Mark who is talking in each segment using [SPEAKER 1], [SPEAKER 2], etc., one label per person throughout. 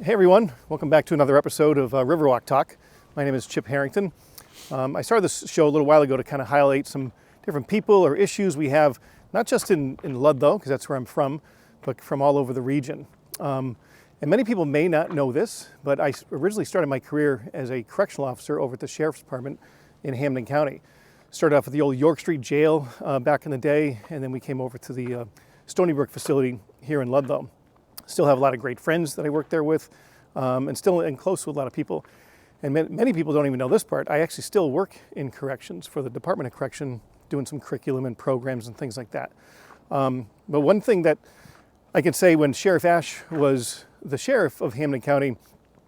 [SPEAKER 1] Hey everyone, welcome back to another episode of Riverwalk Talk. My name is Chip Harrington. I started this show a little while ago to kind of highlight some different people or issues we have, not just in Ludlow, because that's where I'm from, but from all over the region. And many people may not know this, but I originally started my career as a correctional officer over at the Sheriff's Department in Hampden County. Started off at the old York Street Jail back in the day, and then we came over to the Stony Brook facility here in Ludlow. Still have a lot of great friends that I work there with, and still in close with a lot of people. And many people don't even know this part. I actually still work in corrections for the Department of Correction, doing some curriculum and programs and things like that. But one thing that I can say, when Sheriff Ash was the sheriff of Hampden County,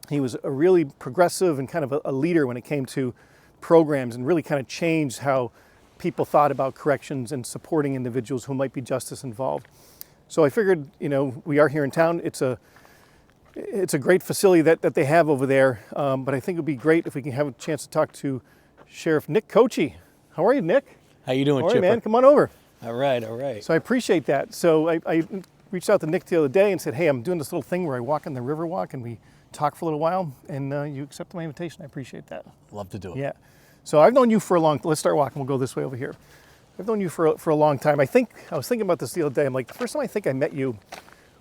[SPEAKER 1] he was a really progressive and kind of a leader when it came to programs, and really kind of changed how people thought about corrections and supporting individuals who might be justice involved. So I figured, we are here in town. It's a great facility that they have over there, but I think it would be great if we can have a chance to talk to Sheriff Nick Cocchi. How are you, Nick?
[SPEAKER 2] How you doing,
[SPEAKER 1] Chipper?
[SPEAKER 2] Chipper?
[SPEAKER 1] Man, come on over.
[SPEAKER 2] All right.
[SPEAKER 1] So I appreciate that. So I reached out to Nick the other day and said, hey, I'm doing this little thing where I walk in the Riverwalk and we talk for a little while, and you accepted my invitation. I appreciate that.
[SPEAKER 2] Love to do it.
[SPEAKER 1] Yeah. So I've known you for a long time. Let's start walking. We'll go this way over here. I've known you for a long time. I was thinking about this the other day. I'm like, the first time I think I met you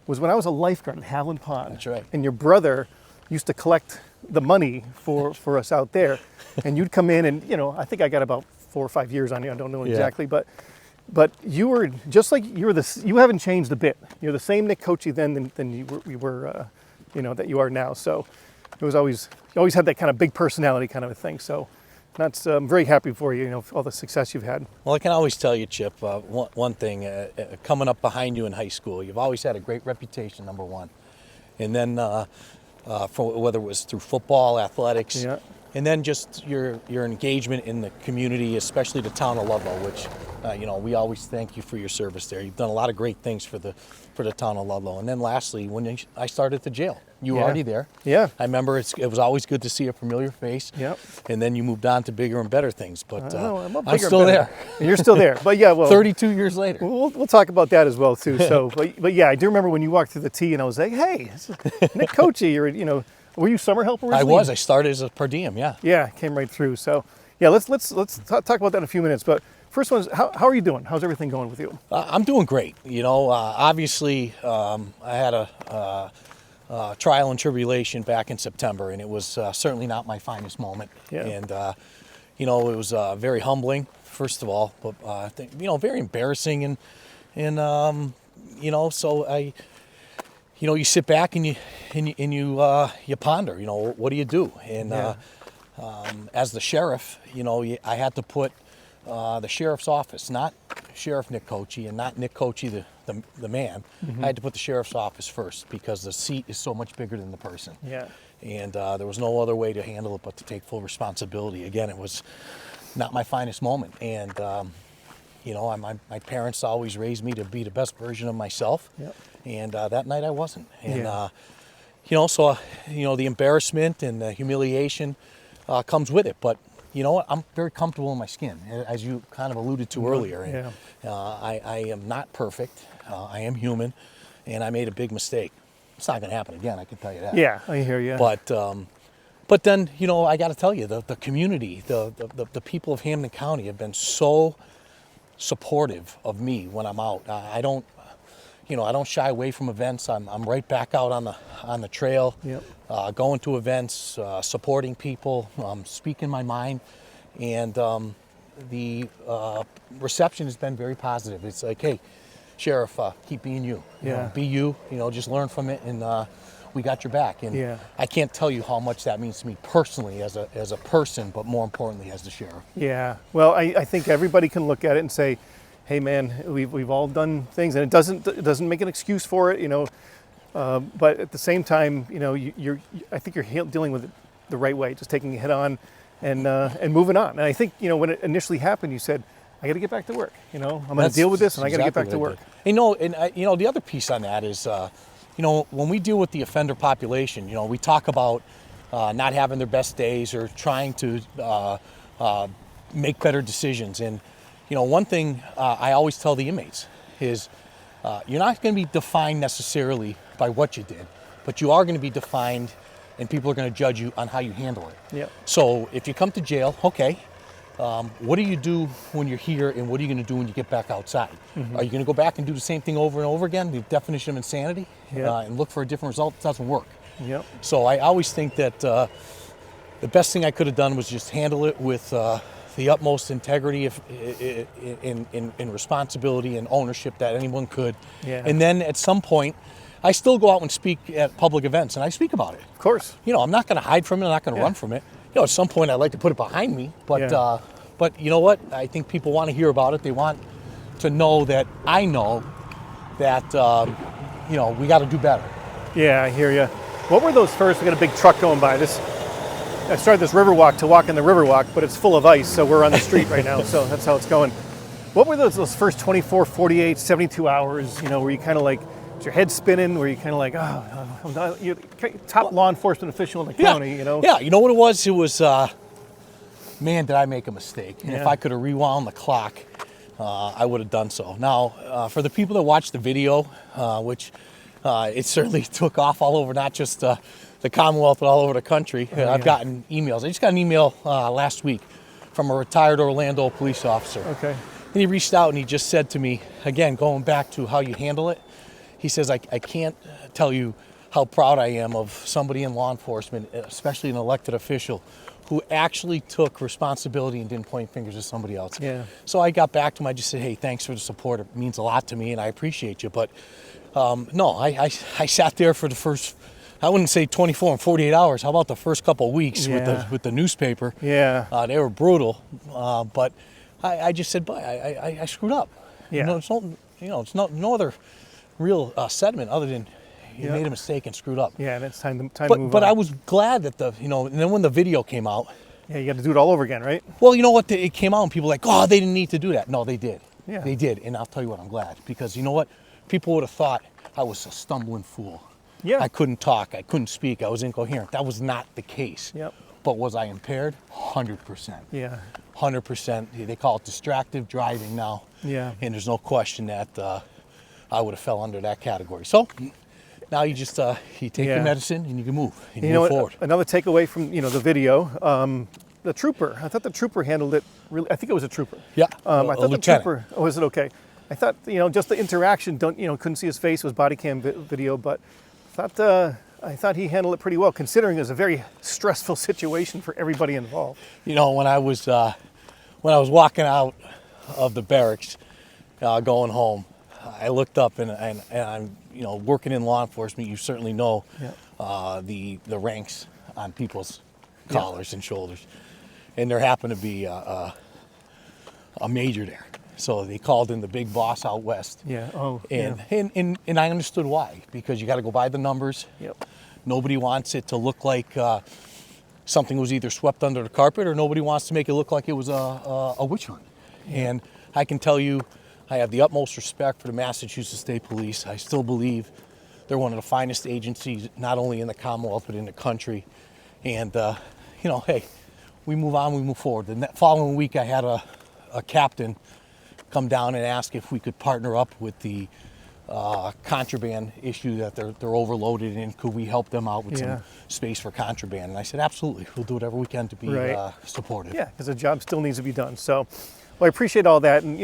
[SPEAKER 1] was when I was a lifeguard in Hampden Pond.
[SPEAKER 2] That's right.
[SPEAKER 1] And your brother used to collect the money for us out there. And you'd come in and, I think I got about 4 or 5 years on you. I don't know exactly, but you were just like, you haven't changed a bit. You're the same Nick Cocchi then than you were, that you are now. So it was you always had that kind of big personality kind of a thing. So I'm very happy for you, all the success you've had.
[SPEAKER 2] Well, I can always tell you, Chip, one thing, coming up behind you in high school, you've always had a great reputation, number one. And then for whether it was through football, athletics, and then just your engagement in the community, especially the town of Ludlow, which, we always thank you for your service there. You've done a lot of great things for the town of Ludlow. And then lastly, when I started at the jail, you were already there.
[SPEAKER 1] Yeah.
[SPEAKER 2] I remember it was always good to see a familiar face.
[SPEAKER 1] Yep.
[SPEAKER 2] And then you moved on to bigger and better things. But
[SPEAKER 1] I'm
[SPEAKER 2] still there.
[SPEAKER 1] And you're still there. But yeah, well,
[SPEAKER 2] 32 years later.
[SPEAKER 1] We'll talk about that as well too. So, but yeah, I do remember when you walked through the T and I was like, hey, this is Nick Cocchi. Were you summer help originally?
[SPEAKER 2] I was. I started as a per diem. Yeah.
[SPEAKER 1] Yeah, came right through. So yeah, let's talk about that in a few minutes. But first one is, how are you doing? How's everything going with you?
[SPEAKER 2] I'm doing great. Obviously, I had a trial and tribulation back in September, and it was certainly not my finest moment.
[SPEAKER 1] Yeah.
[SPEAKER 2] And it was very humbling, first of all, but I think very embarrassing, and so I. You sit back and you ponder. What do you do? And as the sheriff, I had to put the sheriff's office, not Sheriff Nick Cocchi and not Nick Cocchi the man. Mm-hmm. I had to put the sheriff's office first because the seat is so much bigger than the person.
[SPEAKER 1] Yeah.
[SPEAKER 2] And there was no other way to handle it but to take full responsibility. Again, it was not my finest moment, and my parents always raised me to be the best version of myself. Yep. And that night I wasn't. And, so the embarrassment and the humiliation comes with it. But you know what? I'm very comfortable in my skin, as you kind of alluded to earlier. And, I am not perfect. I am human, and I made a big mistake. It's not going to happen again, I can tell you that.
[SPEAKER 1] Yeah, I hear you.
[SPEAKER 2] But then, I got to tell you, the community, the people of Hampden County have been so supportive of me when I'm out. I don't shy away from events. I'm right back out on the trail, going to events, supporting people, speaking my mind, and the reception has been very positive. It's like, hey, Sheriff, keep being you. Be you. Just learn from it, and we got your back. And I can't tell you how much that means to me personally as a person, but more importantly as the sheriff. Yeah.
[SPEAKER 1] Well, I think everybody can look at it and say, hey man, we've all done things, and it doesn't make an excuse for it, but at the same time, I think you're dealing with it the right way, just taking it head on and moving on. And I think, when it initially happened, you said, I got to get back to work. I'm going to deal with this, and I got to get back to work.
[SPEAKER 2] The other piece on that is, when we deal with the offender population, we talk about not having their best days or trying to make better decisions. And one thing I always tell the inmates is you're not going to be defined necessarily by what you did. but you are going to be defined, and people are going to judge you on how you handle it.
[SPEAKER 1] Yep.
[SPEAKER 2] So if you come to jail, okay, what do you do when you're here, and what are you going to do when you get back outside? Are you going to go back and do the same thing over and over again, the definition of insanity, and look for a different result? It doesn't work.
[SPEAKER 1] Yep.
[SPEAKER 2] So I always think that the best thing I could have done was just handle it with the utmost integrity in responsibility and ownership that anyone could.
[SPEAKER 1] Yeah.
[SPEAKER 2] And then at some point, I still go out and speak at public events, and I speak about it.
[SPEAKER 1] Of course.
[SPEAKER 2] You know, I'm not going to hide from it. I'm not going to run from it. You know, at some point, I'd like to put it behind me. But but you know what? I think people want to hear about it. They want to know that I know that you know, we got to do better.
[SPEAKER 1] Yeah, I hear you. What were those first? We got a big truck going by. I started this river walk to walk in the river walk, but it's full of ice, so we're on the street right now, so that's how it's going. What were those first 24, 48, 72 hours, you know, where you kind of like, is your head spinning, where you kind of like, oh, I'm not, you're top law enforcement official in the county, you know?
[SPEAKER 2] Yeah, you know what it was? It was, man, did I make a mistake. And if I could have rewound the clock, I would have done so. Now, for the people that watched the video, which it certainly took off all over, not just the Commonwealth, but all over the country. I've gotten emails. I just got an email last week from a retired Orlando police officer.
[SPEAKER 1] Okay.
[SPEAKER 2] And he reached out and he just said to me, again, going back to how you handle it, he says, I can't tell you how proud I am of somebody in law enforcement, especially an elected official, who actually took responsibility and didn't point fingers at somebody else.
[SPEAKER 1] Yeah.
[SPEAKER 2] So I got back to him. I just said, hey, thanks for the support. It means a lot to me, and I appreciate you. But no, I sat there for the first, I wouldn't say 24 and 48 hours. How about the first couple of weeks with the newspaper?
[SPEAKER 1] Yeah.
[SPEAKER 2] They were brutal. But I just said, but I screwed up.
[SPEAKER 1] Yeah.
[SPEAKER 2] It's no other real sentiment other than you made a mistake and screwed up.
[SPEAKER 1] Yeah, and it's time to move on.
[SPEAKER 2] But I was glad that and then when the video came out.
[SPEAKER 1] Yeah, you got to do it all over again, right?
[SPEAKER 2] Well, you know what? It came out and people were like, oh, they didn't need to do that. No, they did.
[SPEAKER 1] Yeah.
[SPEAKER 2] They did. And I'll tell you what, I'm glad. Because you know what? People would have thought I was a stumbling fool.
[SPEAKER 1] Yeah.
[SPEAKER 2] I couldn't talk. I couldn't speak. I was incoherent. That was not the case.
[SPEAKER 1] Yep.
[SPEAKER 2] But was I impaired? 100%.
[SPEAKER 1] Yeah.
[SPEAKER 2] 100%. They call it distracted driving now.
[SPEAKER 1] Yeah.
[SPEAKER 2] And there's no question that I would have fell under that category. So now you just you take your medicine and you can move. And you move forward.
[SPEAKER 1] Another takeaway from the video, the trooper. I thought the trooper handled it really. I think it was a trooper.
[SPEAKER 2] Yeah.
[SPEAKER 1] I thought the
[SPEAKER 2] lieutenant.
[SPEAKER 1] trooper. Oh, was it okay? I thought just the interaction. Couldn't see his face. It was body cam video, but I thought he handled it pretty well, considering it was a very stressful situation for everybody involved.
[SPEAKER 2] You know, when I was walking out of the barracks, going home, I looked up and I'm working in law enforcement. You certainly know the ranks on people's collars and shoulders, and there happened to be a major there. So they called in the big boss out west.
[SPEAKER 1] Yeah. Oh.
[SPEAKER 2] And I understood why, because you got to go by the numbers.
[SPEAKER 1] Yep.
[SPEAKER 2] Nobody wants it to look like something was either swept under the carpet, or nobody wants to make it look like it was a witch hunt. Yeah. And I can tell you, I have the utmost respect for the Massachusetts State Police. I still believe they're one of the finest agencies, not only in the Commonwealth, but in the country. And, hey, we move on, we move forward. The following week, I had a captain come down and ask if we could partner up with the contraband issue that they're overloaded in. Could we help them out with some space for contraband? And I said, absolutely. We'll do whatever we can to be supportive. Yeah,
[SPEAKER 1] because the job still needs to be done. So, well, I appreciate all that. And,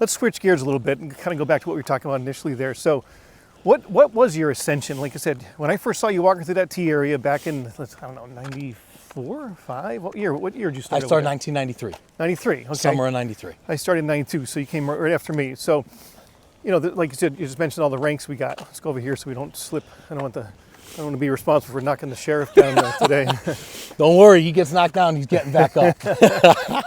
[SPEAKER 1] let's switch gears a little bit and kind of go back to what we were talking about initially there. So, what was your ascension? Like I said, when I first saw you walking through that T area back in, 94, 5? What year did you start?
[SPEAKER 2] I started in 1993. 93, okay. Summer of 93.
[SPEAKER 1] I started in 92, so you came right after me. So, like you said, you just mentioned all the ranks we got. Let's go over here so we don't slip. I don't want to be responsible for knocking the sheriff down today.
[SPEAKER 2] Don't worry, he gets knocked down, he's getting back up.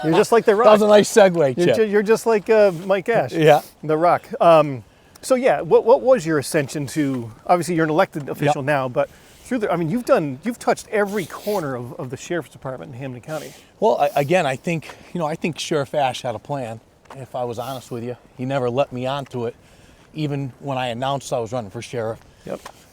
[SPEAKER 1] You're just like The Rock.
[SPEAKER 2] That was a nice segue, Chip.
[SPEAKER 1] You're just like Mike Ash.
[SPEAKER 2] Yeah.
[SPEAKER 1] The Rock. So what was your ascension to? Obviously, you're an elected official now, but you've touched every corner of the sheriff's department in Hampden County.
[SPEAKER 2] Well, again, I think Sheriff Ash had a plan. If I was honest with you, he never let me onto it. Even when I announced I was running for sheriff,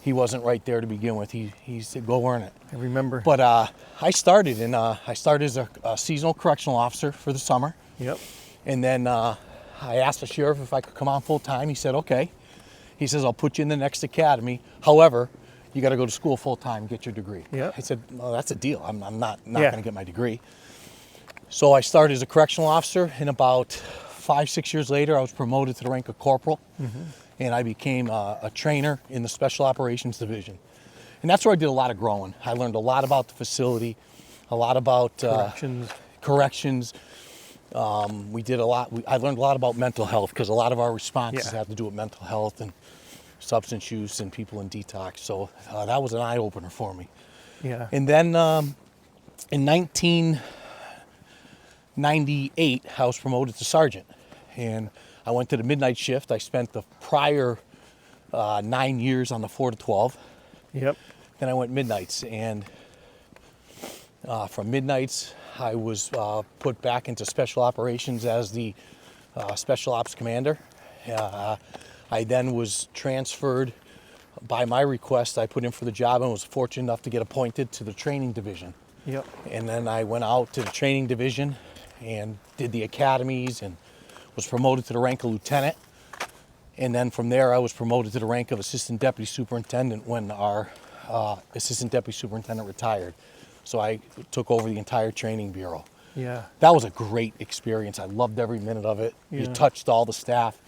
[SPEAKER 2] he wasn't right there to begin with. He said, "Go earn it."
[SPEAKER 1] I remember.
[SPEAKER 2] But I started as a seasonal correctional officer for the summer.
[SPEAKER 1] Yep.
[SPEAKER 2] And then I asked the sheriff if I could come on full time. He said, "Okay." He says, "I'll put you in the next academy. However, you got to go to school full time, get your degree.
[SPEAKER 1] Yeah.
[SPEAKER 2] I said, well, that's a deal. I'm not
[SPEAKER 1] Yeah.
[SPEAKER 2] going to get my degree. So I started as a correctional officer, and about 5-6 years later, I was promoted to the rank of corporal, and I became a trainer in the Special Operations Division. And that's where I did a lot of growing. I learned a lot about the facility, a lot about corrections. We did a lot. I learned a lot about mental health, because a lot of our responses have to do with mental health and substance use and people in detox. So that was an eye-opener for me.
[SPEAKER 1] Yeah.
[SPEAKER 2] And then in 1998, I was promoted to sergeant, and I went to the midnight shift. I spent the prior 9 years on the 4 to 12.
[SPEAKER 1] Yep.
[SPEAKER 2] Then I went midnights, and from midnights, I was put back into special operations as the special ops commander. I then was transferred by my request. I put in for the job and was fortunate enough to get appointed to the training division.
[SPEAKER 1] Yep.
[SPEAKER 2] And then I went out to the training division and did the academies and was promoted to the rank of lieutenant. And then from there, I was promoted to the rank of assistant deputy superintendent when our assistant deputy superintendent retired. So I took over the entire training bureau.
[SPEAKER 1] Yeah.
[SPEAKER 2] That was a great experience. I loved every minute of it.
[SPEAKER 1] Yeah.
[SPEAKER 2] You touched all the staff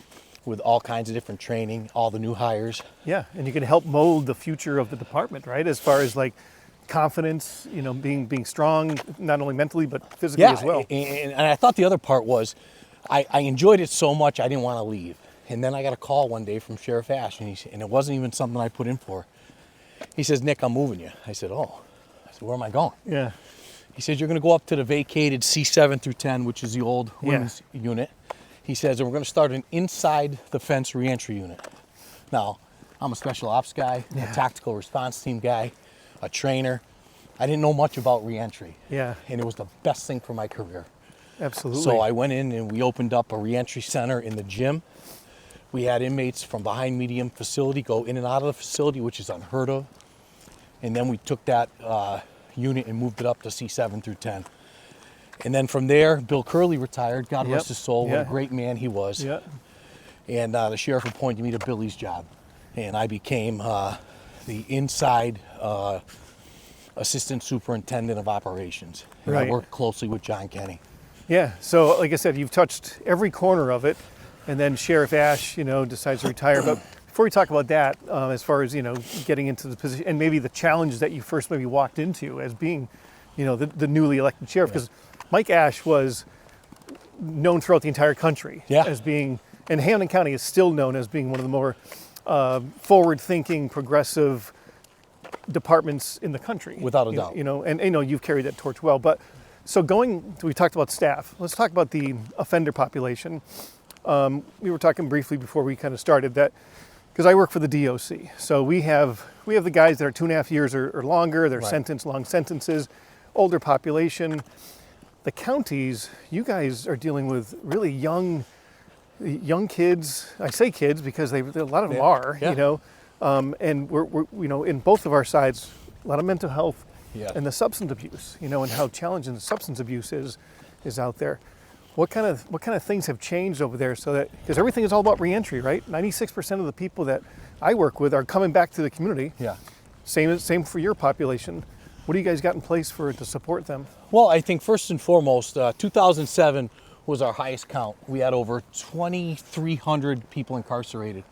[SPEAKER 2] with all kinds of different training, all the new hires.
[SPEAKER 1] Yeah, and you can help mold the future of the department, right? As far as like confidence, being strong, not only mentally but physically as well.
[SPEAKER 2] And I thought the other part was, I enjoyed it so much I didn't want to leave. And then I got a call one day from Sheriff Ash, and it wasn't even something I put in for. He says, "Nick, I'm moving you." I said, "Oh." I said, "Where am I going?"
[SPEAKER 1] Yeah.
[SPEAKER 2] He says, "You're going to go up to the vacated C7 through 10, which is the old women's unit." He says, "And we're going to start an inside the fence reentry unit." Now, I'm a special ops guy, a tactical response team guy, a trainer. I didn't know much about reentry.
[SPEAKER 1] Yeah.
[SPEAKER 2] And it was the best thing for my career.
[SPEAKER 1] Absolutely.
[SPEAKER 2] So I went in and we opened up a reentry center in the gym. We had inmates from the high medium facility go in and out of the facility, which is unheard of. And then we took that unit and moved it up to C7 through 10. And then from there, Bill Curley retired. God rest his soul. What a great man he was.
[SPEAKER 1] Yeah.
[SPEAKER 2] And the sheriff appointed me to Billy's job. And I became the inside assistant superintendent of operations. And I worked closely with John Kenny.
[SPEAKER 1] Yeah. So, like I said, you've touched every corner of it, and then Sheriff Ash, decides to retire. But before we talk about that, as far as getting into the position and maybe the challenge that you first maybe walked into as being, the newly elected sheriff, because Mike Ash was known throughout the entire country as being, and Hampden County is still known as being one of the more forward-thinking, progressive departments in the country.
[SPEAKER 2] Without a doubt.
[SPEAKER 1] And you've carried that torch well. But so we talked about staff. Let's talk about the offender population. We were talking briefly before we kind of started that, because I work for the DOC. So we have the guys that are 2.5 years or longer. They're sentenced long sentences, older population. The counties, you guys are dealing with really young kids. I say kids because a lot of them are, and we're in both of our sides, a lot of mental health and the substance abuse, and how challenging the substance abuse is out there. What kind of things have changed over there so that, because everything is all about reentry, right? 96% of the people that I work with are coming back to the community.
[SPEAKER 2] Yeah.
[SPEAKER 1] Same for your population. What do you guys got in place to support them?
[SPEAKER 2] Well, I think first and foremost, 2007 was our highest count. We had over 2,300 people incarcerated.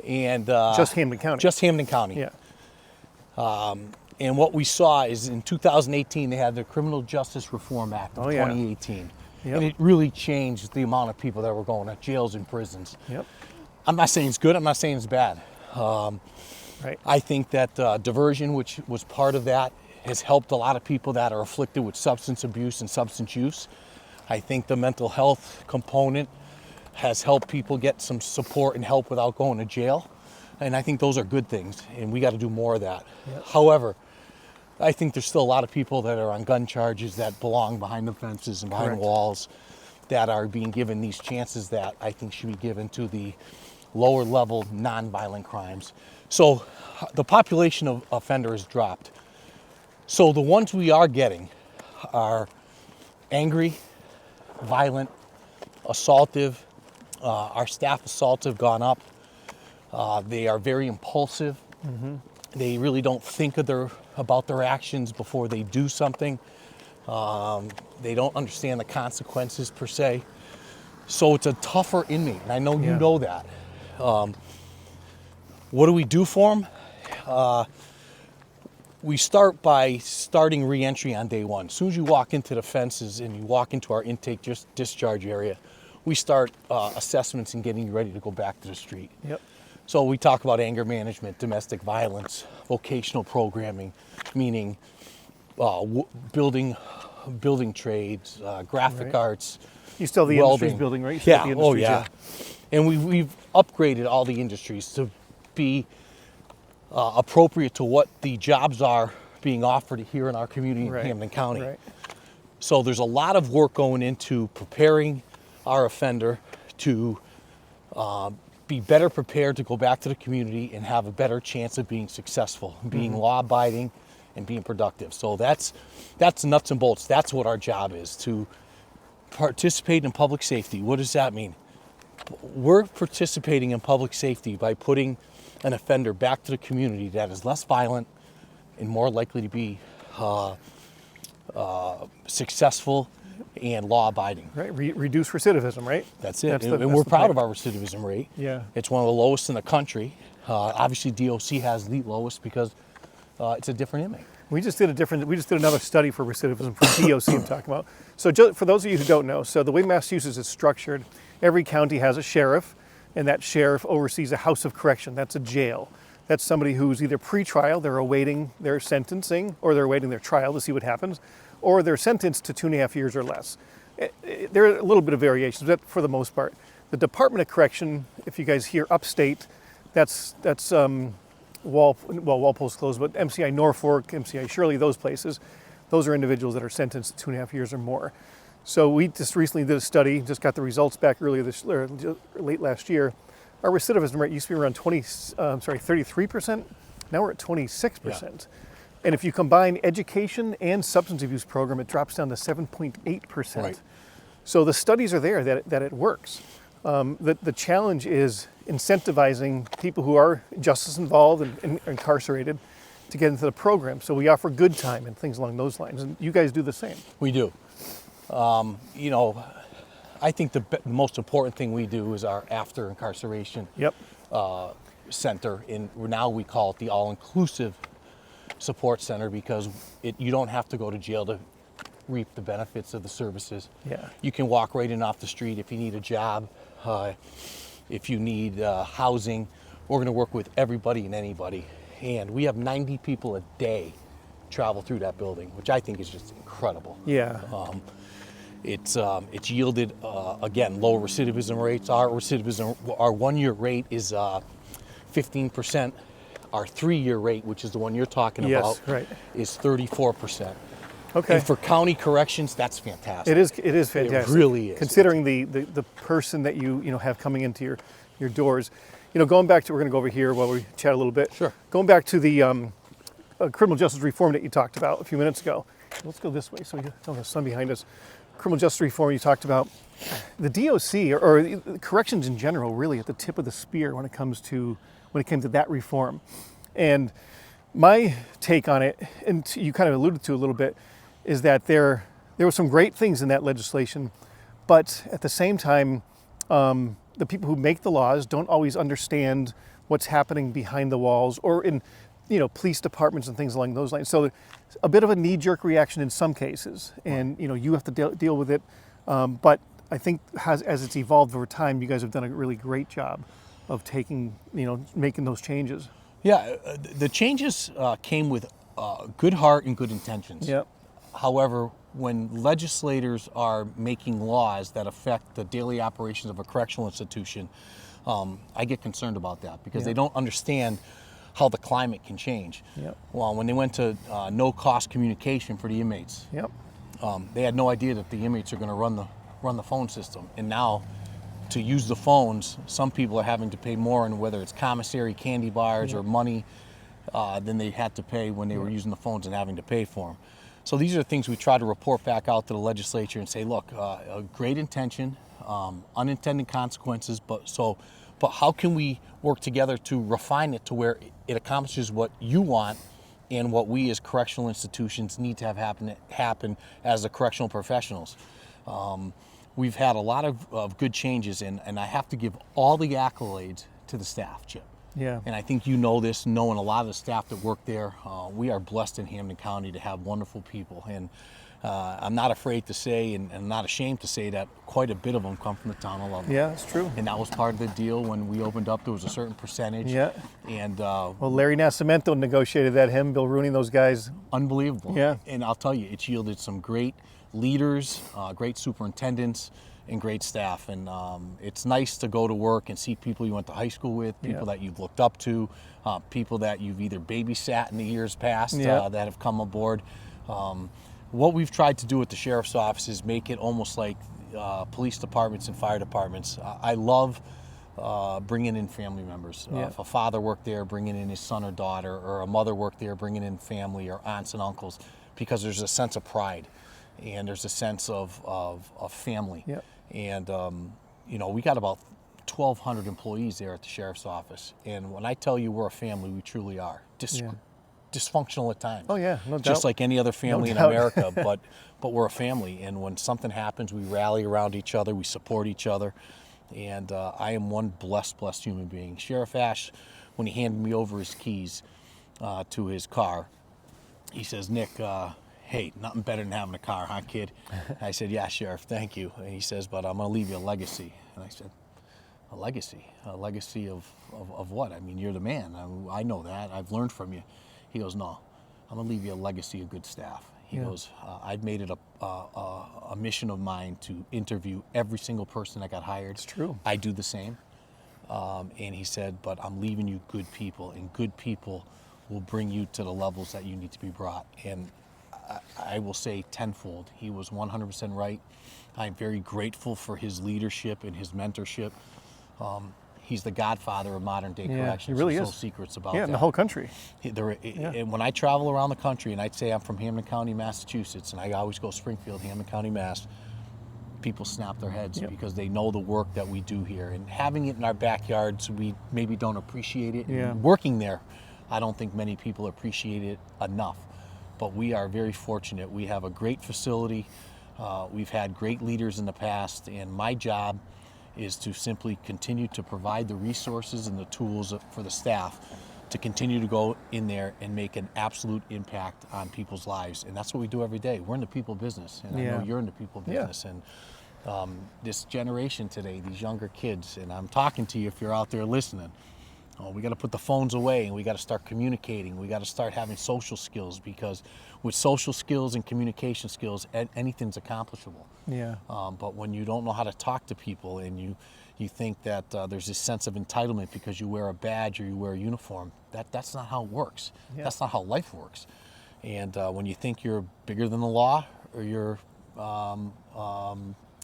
[SPEAKER 2] And
[SPEAKER 1] just Hampden County.
[SPEAKER 2] Just Hampden County.
[SPEAKER 1] Yeah.
[SPEAKER 2] And what we saw is in 2018, they had the Criminal Justice Reform Act of 2018.
[SPEAKER 1] Yep.
[SPEAKER 2] And it really changed the amount of people that were going to jails and prisons.
[SPEAKER 1] Yep.
[SPEAKER 2] I'm not saying it's good. I'm not saying it's bad.
[SPEAKER 1] Right.
[SPEAKER 2] I think that diversion, which was part of that, has helped a lot of people that are afflicted with substance abuse and substance use. I think the mental health component has helped people get some support and help without going to jail. And I think those are good things, and we got to do more of that. Yep. However, I think there's still a lot of people that are on gun charges that belong behind the fences and behind walls that are being given these chances that I think should be given to the lower level nonviolent crimes. So the population of offenders dropped. So the ones we are getting are angry, violent, assaultive. Our staff assaults have gone up. They are very impulsive. They really don't think about their actions before they do something. They don't understand the consequences per se. So it's a tougher inmate, and I know you know that. What do we do for them? We start by starting re-entry on day one. As soon as you walk into the fences and you walk into our intake discharge area, we start assessments and getting you ready to go back to the street.
[SPEAKER 1] Yep.
[SPEAKER 2] So we talk about anger management, domestic violence, vocational programming, meaning building trades, graphic arts.
[SPEAKER 1] You still have the
[SPEAKER 2] welding.
[SPEAKER 1] industries building, right? You still
[SPEAKER 2] Yeah.
[SPEAKER 1] have the
[SPEAKER 2] Oh,
[SPEAKER 1] industries,
[SPEAKER 2] yeah. And we've upgraded all the industries to be appropriate to what the jobs are being offered here in our community in Hampden County.
[SPEAKER 1] Right.
[SPEAKER 2] So there's a lot of work going into preparing our offender to be better prepared to go back to the community and have a better chance of being successful, being law-abiding, and being productive. So that's nuts and bolts. That's what our job is, to participate in public safety. What does that mean? We're participating in public safety by putting an offender back to the community that is less violent and more likely to be successful and law-abiding.
[SPEAKER 1] Right. Reduce recidivism, right?
[SPEAKER 2] That's it.
[SPEAKER 1] That's
[SPEAKER 2] And we're proud of our recidivism rate.
[SPEAKER 1] Yeah.
[SPEAKER 2] It's one of the lowest in the country. Obviously, DOC has the lowest because it's a different inmate.
[SPEAKER 1] We just did another study for recidivism for DOC I'm talking about. So for those of you who don't know, so the way Massachusetts is structured, every county has a sheriff, and that sheriff oversees a house of correction. That's a jail. That's somebody who's either pre-trial, they're awaiting their sentencing, or they're awaiting their trial to see what happens, or they're sentenced to 2.5 years or less. There are a little bit of variations, but for the most part. The Department of Correction, if you guys hear upstate, that's Walpole's closed, but MCI Norfolk, MCI Shirley, those places, those are individuals that are sentenced to 2.5 years or more. So we just recently did a study, just got the results back late last year. Our recidivism rate used to be around 33%. Now we're at 26%. Yeah. And if you combine education and substance abuse program, it drops down to 7.8%. Right. So the studies are there that it works. The challenge is incentivizing people who are justice involved and incarcerated to get into the program. So we offer good time and things along those lines. And you guys do the same.
[SPEAKER 2] We do. I think the most important thing we do is our after incarceration center. And now we call it the all-inclusive support center because you don't have to go to jail to reap the benefits of the services. Yeah. You can walk right in off the street if you need a job, if you need housing. We're going to work with everybody and anybody. And we have 90 people a day travel through that building, which I think is just incredible. Yeah. It's yielded, again, low recidivism rates. Our 1-year rate is 15%. Our 3-year rate, which is the one you're talking about, is 34%. Okay. And for county corrections, that's fantastic.
[SPEAKER 1] It is fantastic.
[SPEAKER 2] It really is.
[SPEAKER 1] Considering the person that you have coming into your doors. Going back to, we're going to go over here while we chat a little bit. Sure. Going back to the criminal justice reform that you talked about a few minutes ago. Let's go this way so we don't have the sun behind us. Criminal justice reform, you talked about the DOC or corrections in general, really at the tip of the spear when it came to that reform. And my take on it, and you kind of alluded to a little bit, is that there were some great things in that legislation, but at the same time, the people who make the laws don't always understand what's happening behind the walls or in police departments and things along those lines. So a bit of a knee-jerk reaction in some cases, and you have to deal with it. But I think as it's evolved over time, you guys have done a really great job of making those changes. Yeah,
[SPEAKER 2] the changes came with good heart and good intentions.
[SPEAKER 1] Yep.
[SPEAKER 2] However, when legislators are making laws that affect the daily operations of a correctional institution, I get concerned about that because they don't understand how the climate can change. Yep. Well, when they went to no-cost communication for the inmates, they had no idea that the inmates are going to run the phone system. And now, to use the phones, some people are having to pay more, and whether it's commissary, candy bars, or money, than they had to pay when they were using the phones and having to pay for them. So these are things we try to report back out to the legislature and say, look, a great intention, unintended consequences, but but how can we work together to refine it to where it accomplishes what you want and what we as correctional institutions need to have happen as the correctional professionals. We've had a lot of good changes, and I have to give all the accolades to the staff, Chip.
[SPEAKER 1] Yeah.
[SPEAKER 2] And I think you know this, knowing a lot of the staff that work there. We are blessed in Hampden County to have wonderful people. And I'm not afraid to say, and I'm not ashamed to say, that quite a bit of them come from the town of Ludlow.
[SPEAKER 1] Yeah, it's true.
[SPEAKER 2] And that was part of the deal when we opened up. There was a certain percentage.
[SPEAKER 1] Yeah.
[SPEAKER 2] And
[SPEAKER 1] Well, Larry Nascimento negotiated that, him, Bill Rooney, those guys.
[SPEAKER 2] unbelievable.
[SPEAKER 1] Yeah.
[SPEAKER 2] And I'll tell you, it's yielded some great leaders, great superintendents, and great staff. And it's nice to go to work and see people you went to high school with, people that you've looked up to, people that you've either babysat in the years past that have come aboard. What we've tried to do at the sheriff's office is make it almost like police departments and fire departments. I love bringing in family members. If a father worked there, bringing in his son or daughter, or a mother worked there, bringing in family or aunts and uncles, because there's a sense of pride and there's a sense of family.
[SPEAKER 1] Yep.
[SPEAKER 2] And we got about 1,200 employees there at the sheriff's office. And when I tell you we're a family, we truly are. Dysfunctional at times.
[SPEAKER 1] Oh, yeah, no doubt.
[SPEAKER 2] Just like any other family in
[SPEAKER 1] doubt.
[SPEAKER 2] America, but we're a family. And when something happens, we rally around each other, we support each other. And I am one blessed human being. Sheriff Ash, when he handed me over his keys to his car, he says, "Nick, hey, nothing better than having a car, huh, kid?" I said, "Yeah, Sheriff, thank you." And he says, "But I'm going to leave you a legacy." And I said, "A legacy? A legacy of what? I mean, you're the man. I know that. I've learned from you." He goes, "No, I'm going to leave you a legacy of good staff." He goes, "I've made it a mission of mine to interview every single person that got hired."
[SPEAKER 1] It's true.
[SPEAKER 2] I do the same. And he said, "But I'm leaving you good people, and good people will bring you to the levels that you need to be brought." And I will say tenfold, he was 100% right. I'm very grateful for his leadership and his mentorship. He's the godfather of modern day corrections.
[SPEAKER 1] He really
[SPEAKER 2] There's
[SPEAKER 1] is.
[SPEAKER 2] no secrets about
[SPEAKER 1] Yeah,
[SPEAKER 2] that.
[SPEAKER 1] in the whole country.
[SPEAKER 2] And when I travel around the country, and I'd say I'm from Hampden County, Massachusetts, and I always go Springfield, Hampden County, Mass, people snap their heads because they know the work that we do here. And having it in our backyards, we maybe don't appreciate it.
[SPEAKER 1] Yeah.
[SPEAKER 2] And working there, I don't think many people appreciate it enough. But we are very fortunate. We have a great facility. We've had great leaders in the past, and my job is to simply continue to provide the resources and the tools for the staff to continue to go in there and make an absolute impact on people's lives. And that's what we do every day. We're in the people business, and I know you're in the people business. And this generation today, these younger kids, and I'm talking to you if you're out there listening, we got to put the phones away, and we got to start communicating. We got to start having social skills, because with social skills and communication skills, anything's accomplishable.
[SPEAKER 1] Yeah.
[SPEAKER 2] But when you don't know how to talk to people, and you think that there's this sense of entitlement because you wear a badge or you wear a uniform, that's not how it works.
[SPEAKER 1] Yeah.
[SPEAKER 2] That's not how life works. And when you think you're bigger than the law, or you're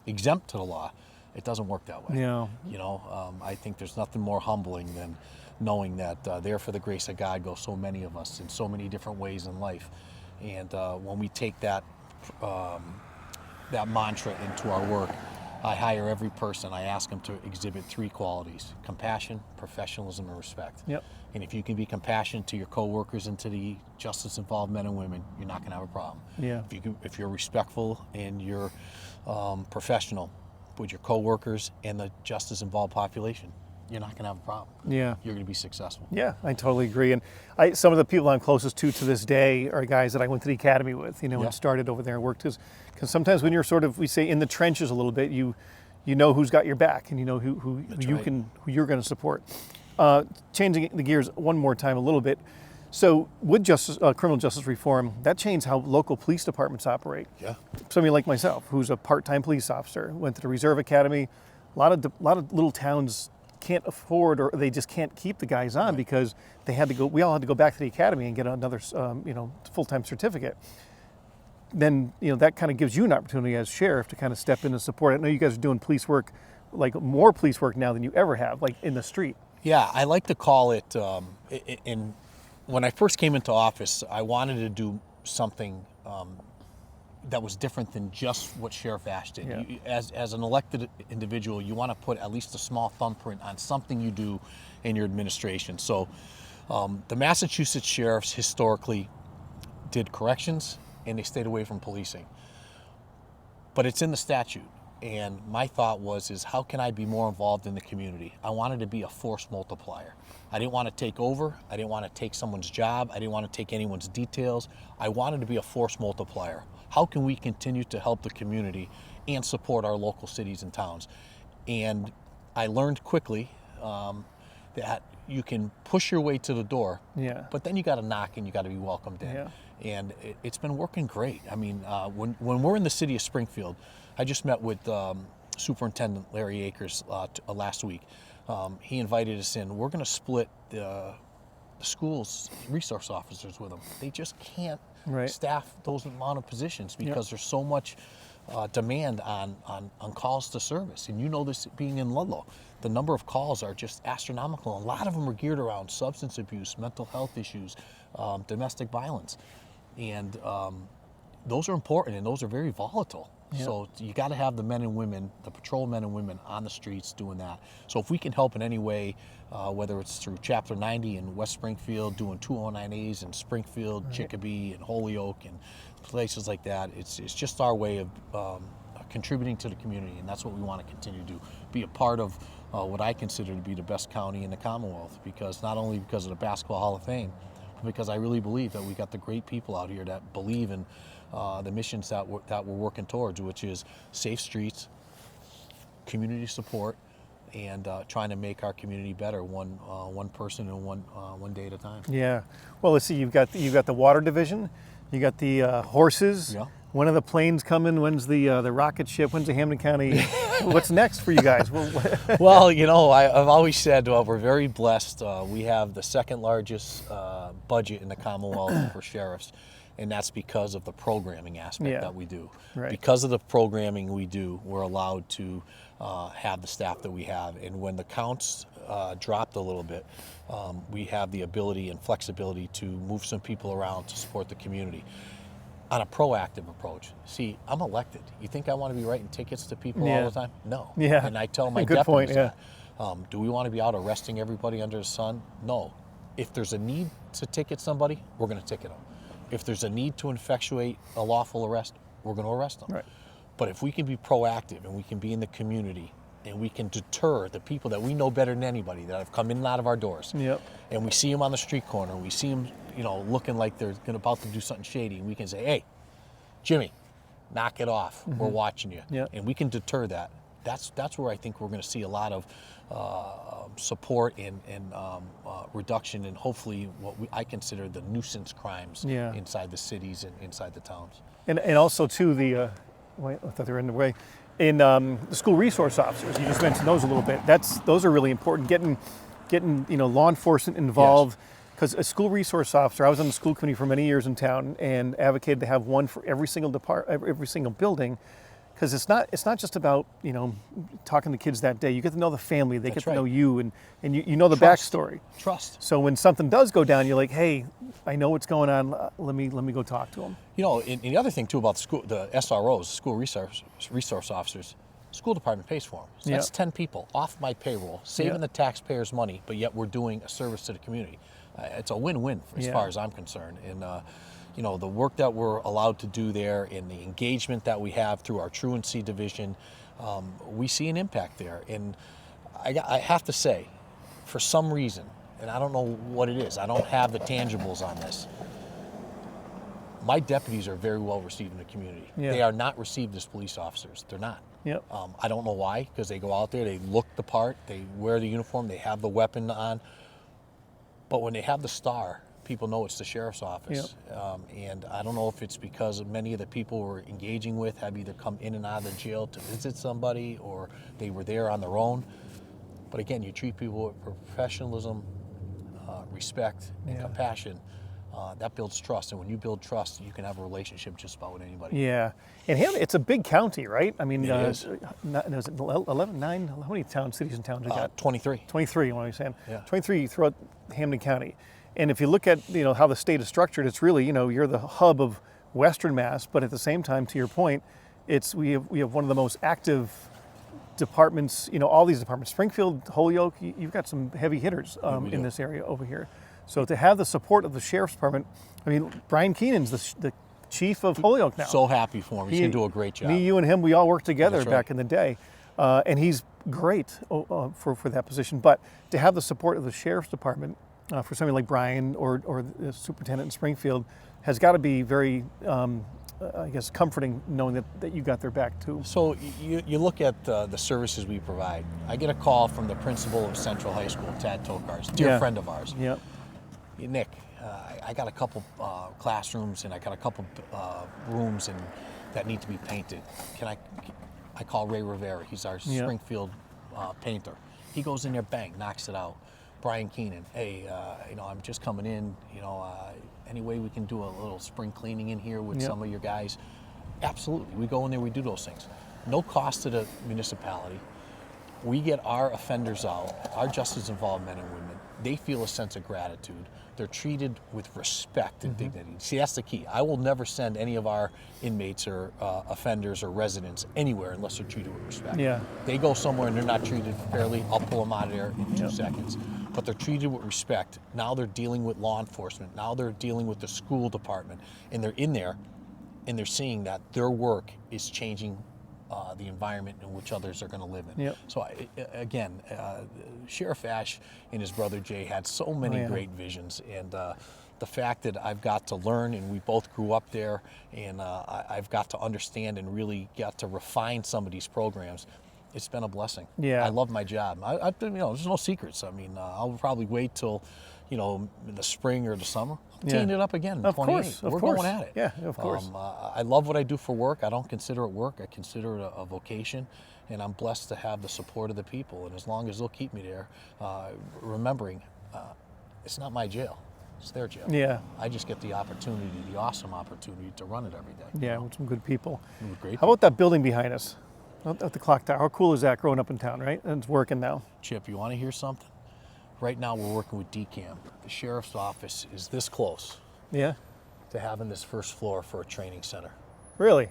[SPEAKER 2] exempt to the law, it doesn't work that way.
[SPEAKER 1] Yeah.
[SPEAKER 2] I think there's nothing more humbling than knowing that there for the grace of God go so many of us in so many different ways in life. And when we take that mantra into our work, I hire every person. I ask them to exhibit 3 qualities: compassion, professionalism, and respect.
[SPEAKER 1] Yep.
[SPEAKER 2] And if you can be compassionate to your coworkers and to the justice-involved men and women, you're not going to have a problem.
[SPEAKER 1] Yeah.
[SPEAKER 2] If you're respectful and you're professional with your coworkers and the justice-involved population, you're not going to have a problem.
[SPEAKER 1] Yeah.
[SPEAKER 2] You're going to be successful.
[SPEAKER 1] Yeah, I totally agree. And some of the people I'm closest to this day are guys that I went to the academy with, and started over there and worked because sometimes when you're sort of, we say, in the trenches a little bit, you know who's got your back, and you know who you're going to support. Changing the gears one more time a little bit. So with criminal justice reform, that changed how local police departments operate.
[SPEAKER 2] Yeah.
[SPEAKER 1] Somebody like myself, who's a part-time police officer, went to the Reserve Academy. A lot of little towns can't afford, or they just can't keep the guys on because they had to go. We all had to go back to the academy and get another, full-time certificate. Then that kind of gives you an opportunity as sheriff to kind of step in and support. I know you guys are doing police work, like more police work now than you ever have, like in the street.
[SPEAKER 2] Yeah, I like to call it. When I first came into office, I wanted to do something that was different than just what Sheriff Ash did.
[SPEAKER 1] Yeah.
[SPEAKER 2] As an elected individual, you want to put at least a small thumbprint on something you do in your administration. So the Massachusetts sheriffs historically did corrections and they stayed away from policing. But it's in the statute. And my thought is how can I be more involved in the community? I wanted to be a force multiplier. I didn't want to take over. I didn't want to take someone's job. I didn't want to take anyone's details. I wanted to be a force multiplier. How can we continue to help the community and support our local cities and towns? And I learned quickly that you can push your way to the door, but then you got to knock and you got to be welcomed in.
[SPEAKER 1] Yeah.
[SPEAKER 2] And it's been working great. I mean, when we're in the city of Springfield, I just met with Superintendent Larry Akers last week. He invited us in. We're going to split the school's resource officers with them. They just can't staff those amount of positions because there's so much demand on calls to service. And you know this being in Ludlow. The number of calls are just astronomical. A lot of them are geared around substance abuse, mental health issues, domestic violence. And those are important and those are very volatile. So you got to have the men and women, the patrol men and women on the streets doing that. So if we can help in any way, whether it's through Chapter 90 in West Springfield, doing 209As in Springfield, Chicopee, and Holyoke, and places like that, it's just our way of contributing to the community, and that's what we want to continue to do. Be a part of what I consider to be the best county in the Commonwealth, because not only because of the Basketball Hall of Fame, but because I really believe that we got the great people out here that believe in the missions that we're working towards, which is safe streets, community support, and trying to make our community better, one person and one day at a time.
[SPEAKER 1] Yeah. Well, let's see. You've got the water division. You got the horses.
[SPEAKER 2] Yeah.
[SPEAKER 1] When are the planes coming? When's the rocket ship? When's the Hampden County? What's next for you guys?
[SPEAKER 2] Well, you know, I've always said we're very blessed. We have the second largest budget in the Commonwealth for sheriffs, and that's because of the programming aspect that we do.
[SPEAKER 1] Right.
[SPEAKER 2] Because of the programming we do, we're allowed to have the staff that we have. And when the counts dropped a little bit, we have the ability and flexibility to move some people around to support the community on a proactive approach. See, I'm elected. You think I want to be writing tickets to people all the time? No.
[SPEAKER 1] Yeah.
[SPEAKER 2] And I tell my
[SPEAKER 1] Good
[SPEAKER 2] deputies
[SPEAKER 1] point,
[SPEAKER 2] that. Do we want to be out arresting everybody under the sun? No. If there's a need to ticket somebody, we're going to ticket them. If there's a need to effectuate a lawful arrest, we're going to arrest them.
[SPEAKER 1] Right.
[SPEAKER 2] But if we can be proactive and we can be in the community and we can deter the people that we know better than anybody that have come in and out of our doors, and we see them on the street corner, we see them, you know, looking like they're about to do something shady, and we can say, hey, Jimmy, knock it off. We're watching you. And we can deter that. That's where I think we're going to see a lot of support and reduction in hopefully what I consider the nuisance crimes inside the cities and inside the towns. And
[SPEAKER 1] also too the wait, I thought they were in the way. In the school resource officers, you just mentioned those a little bit. Those are really important. Getting law enforcement involved, because a school resource officer. I was on the school committee for many years in town and advocated to have one for every single every single building, because it's not just about talking to kids that day. You get to know the family. They get to know you, and you know the backstory.
[SPEAKER 2] Trust.
[SPEAKER 1] So when something does go down, you're like, hey, I know what's going on. Let me go talk to them.
[SPEAKER 2] And the other thing too about the SROs, school resource officers, school department pays for them. So that's 10 people off my payroll, saving the taxpayers money, but yet we're doing a service to the community. It's a win-win as far as I'm concerned. And the work that we're allowed to do there and the engagement that we have through our truancy division, we see an impact there. And I have to say, for some reason, and I don't know what it is, I don't have the tangibles on this, my deputies are very well received in the community. They are not received as police officers. They're not. I don't know why, because they go out there, they look the part, they wear the uniform, they have the weapon on. But when they have the star, people know it's the sheriff's office. And I don't know if it's because many of the people we're engaging with have either come in and out of the jail to visit somebody or they were there on their own. But again, you treat people with professionalism, respect, and compassion. That builds trust. And when you build trust, you can have a relationship just about with anybody. Yeah.
[SPEAKER 1] And Hampden, it's a big county, right? I mean,
[SPEAKER 2] it is.
[SPEAKER 1] Was it 11, 9? How many cities and towns we got?
[SPEAKER 2] 23.
[SPEAKER 1] 23, what am I saying?
[SPEAKER 2] Yeah.
[SPEAKER 1] 23 throughout Hampden County. And if you look at, how the state is structured, it's really, you're the hub of Western Mass, but at the same time, to your point, we have one of the most active departments. All these departments, Springfield, Holyoke. You've got some heavy hitters in this area over here. So to have the support of the sheriff's department, I mean, Brian Keenan's the chief of Holyoke now.
[SPEAKER 2] So happy for him. He's going to do a great job.
[SPEAKER 1] Me, you, and him, we all worked together
[SPEAKER 2] That's right.
[SPEAKER 1] back in the day. And he's great for that position. But to have the support of the sheriff's department for somebody like Brian or the superintendent in Springfield has got to be very, I guess, comforting knowing that you got their back too.
[SPEAKER 2] So you look at the services we provide. I get a call from the principal of Central High School, Tad Tokars, dear friend of ours.
[SPEAKER 1] Yeah.
[SPEAKER 2] Nick, I got a couple classrooms and I got a couple rooms that need to be painted. I call Ray Rivera. He's our Springfield painter. He goes in there, bang, knocks it out. Brian Keenan, hey, I'm just coming in. Any way we can do a little spring cleaning in here with some of your guys? Absolutely. We go in there, we do those things. No cost to the municipality. We get our offenders out, our justice involved men and women. They feel a sense of gratitude. They're treated with respect and dignity. See, that's the key. I will never send any of our inmates or offenders or residents anywhere unless they're treated with respect.
[SPEAKER 1] Yeah.
[SPEAKER 2] They go somewhere and they're not treated fairly, I'll pull them out of there in 2 seconds. But they're treated with respect. Now they're dealing with law enforcement. Now they're dealing with the school department. And they're in there and they're seeing that their work is changing the environment in which others are going to live in.
[SPEAKER 1] Yep.
[SPEAKER 2] So again, Sheriff Ash and his brother Jay had so many great visions, and the fact that I've got to learn, and we both grew up there, and I've got to understand and really got to refine some of these programs. It's been a blessing.
[SPEAKER 1] Yeah.
[SPEAKER 2] I love my job. There's no secrets. I mean, I'll probably wait till, in the spring or the summer. I'll teeing it up again in 28. We're going at it.
[SPEAKER 1] Yeah, of course.
[SPEAKER 2] I love what I do for work. I don't consider it work. I consider it a vocation, and I'm blessed to have the support of the people. And as long as they'll keep me there, remembering it's not my jail. It's their jail.
[SPEAKER 1] Yeah.
[SPEAKER 2] I just get the opportunity, the awesome opportunity to run it every day.
[SPEAKER 1] Yeah, with some good people.
[SPEAKER 2] With great
[SPEAKER 1] How about that building behind us? At the clock tower. How cool is that growing up in town, right? And it's working now.
[SPEAKER 2] Chip, you want to hear something? Right now we're working with DCAM. The sheriff's office is this close
[SPEAKER 1] Yeah.
[SPEAKER 2] to having this first floor for a training center.
[SPEAKER 1] Really?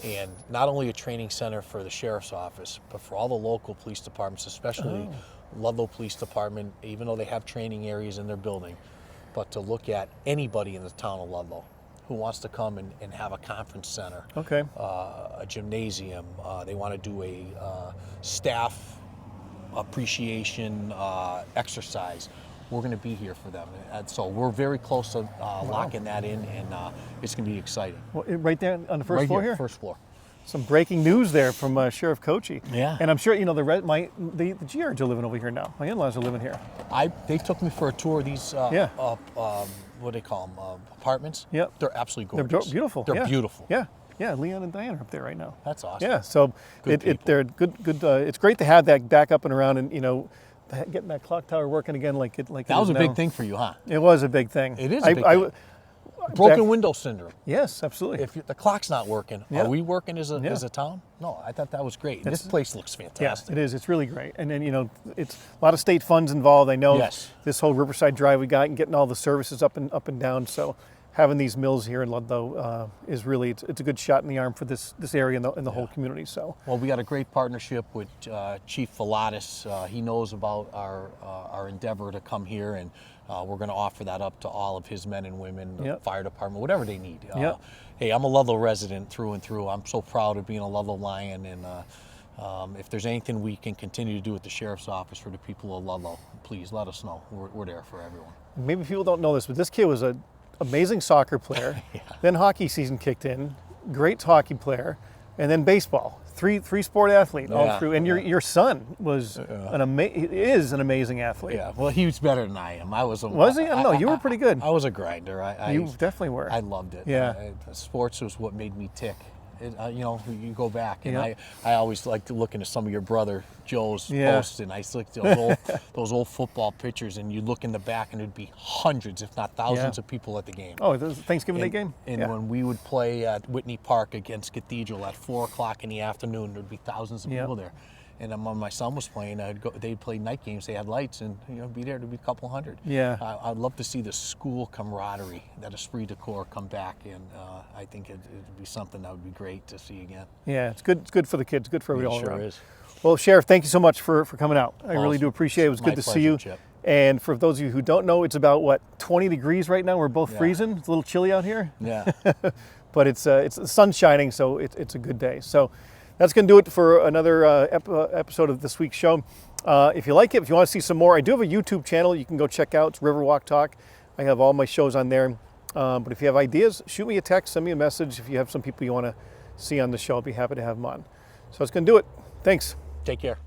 [SPEAKER 2] And not only a training center for the sheriff's office, but for all the local police departments, especially Ludlow Police Department, even though they have training areas in their building, but to look at anybody in the town of Ludlow who wants to come and have a conference center,
[SPEAKER 1] Okay.
[SPEAKER 2] a gymnasium. They want to do a staff appreciation exercise. We're going to be here for them. And so we're very close to locking that in, and it's going to be exciting.
[SPEAKER 1] Well, right there on the first
[SPEAKER 2] Right
[SPEAKER 1] floor here?
[SPEAKER 2] First floor.
[SPEAKER 1] Some breaking news there from Sheriff Cocchi.
[SPEAKER 2] Yeah.
[SPEAKER 1] And I'm sure, the GRs are living over here now. My in-laws are living here.
[SPEAKER 2] They took me for a tour of these, what do they call them, apartments?
[SPEAKER 1] Yep.
[SPEAKER 2] They're absolutely
[SPEAKER 1] They're
[SPEAKER 2] gorgeous.
[SPEAKER 1] beautiful.
[SPEAKER 2] They're
[SPEAKER 1] yeah.
[SPEAKER 2] beautiful.
[SPEAKER 1] Yeah. Yeah, Leon and Diane are up there right now.
[SPEAKER 2] That's awesome.
[SPEAKER 1] Yeah, so they're good. It's great to have that back up and around, and getting that clock tower working again like it
[SPEAKER 2] That was
[SPEAKER 1] is
[SPEAKER 2] a
[SPEAKER 1] now.
[SPEAKER 2] big thing for you, huh?
[SPEAKER 1] It was a big thing.
[SPEAKER 2] It is a big thing. Broken window syndrome.
[SPEAKER 1] Yes, absolutely.
[SPEAKER 2] If the clock's not working,
[SPEAKER 1] Yeah.
[SPEAKER 2] are we working as a town? No, I thought that was great. And this place looks fantastic.
[SPEAKER 1] Yeah, it is. It's really great. And then, it's a lot of state funds involved. I know this whole Riverside Drive we got and getting all the services up and down. So having these mills here in Ludlow is really, it's a good shot in the arm for this area and the whole community. So.
[SPEAKER 2] Well, we got a great partnership with Chief Valatis. He knows about our endeavor to come here, and we're going to offer that up to all of his men and women, the fire department, whatever they need. Hey, I'm a Ludlow resident through and through. I'm so proud of being a Ludlow Lion, and if there's anything we can continue to do at the Sheriff's Office for the people of Ludlow, please let us know. We're there for everyone.
[SPEAKER 1] Maybe people don't know this, but this kid was an amazing soccer player. Then hockey season kicked in, great hockey player, and then baseball. Three sport athlete all through. And your son was is an amazing athlete.
[SPEAKER 2] Yeah, well, he was better than I am. Was he?
[SPEAKER 1] I don't know. You were pretty good.
[SPEAKER 2] I was a grinder.
[SPEAKER 1] You definitely were.
[SPEAKER 2] I loved it.
[SPEAKER 1] Yeah.
[SPEAKER 2] Sports was what made me tick. You go back, and I always like to look into some of your brother Joe's posts, and I look at those old football pictures, and you look in the back, and there'd be hundreds, if not thousands, of people at the game.
[SPEAKER 1] Oh, the Thanksgiving Day game?
[SPEAKER 2] And when we would play at Whitney Park against Cathedral at 4 o'clock in the afternoon, there'd be thousands of people there. And then when my son was playing, they'd play night games. They had lights, and be there to be a couple hundred.
[SPEAKER 1] Yeah.
[SPEAKER 2] I'd love to see the school camaraderie, that esprit de corps, come back, and I think it'd be something that would be great to see again.
[SPEAKER 1] Yeah, it's good. It's good for the kids. Good for everybody all
[SPEAKER 2] Sure
[SPEAKER 1] around.
[SPEAKER 2] is.
[SPEAKER 1] Well, Sheriff, thank you so much for coming out. I really do appreciate it. It was
[SPEAKER 2] My
[SPEAKER 1] good to see
[SPEAKER 2] pleasure,
[SPEAKER 1] you.
[SPEAKER 2] Chip.
[SPEAKER 1] And for those of you who don't know, it's about, what, 20 degrees right now? We're both
[SPEAKER 2] Yeah.
[SPEAKER 1] freezing. It's a little chilly out here.
[SPEAKER 2] Yeah.
[SPEAKER 1] But it's the sun's shining, so it's a good day. So that's going to do it for another episode of this week's show. If you like it, if you want to see some more, I do have a YouTube channel you can go check out. It's Riverwalk Talk. I have all my shows on there. But if you have ideas, shoot me a text, send me a message. If you have some people you want to see on the show, I'll be happy to have them on. So that's going to do it. Thanks.
[SPEAKER 2] Take care.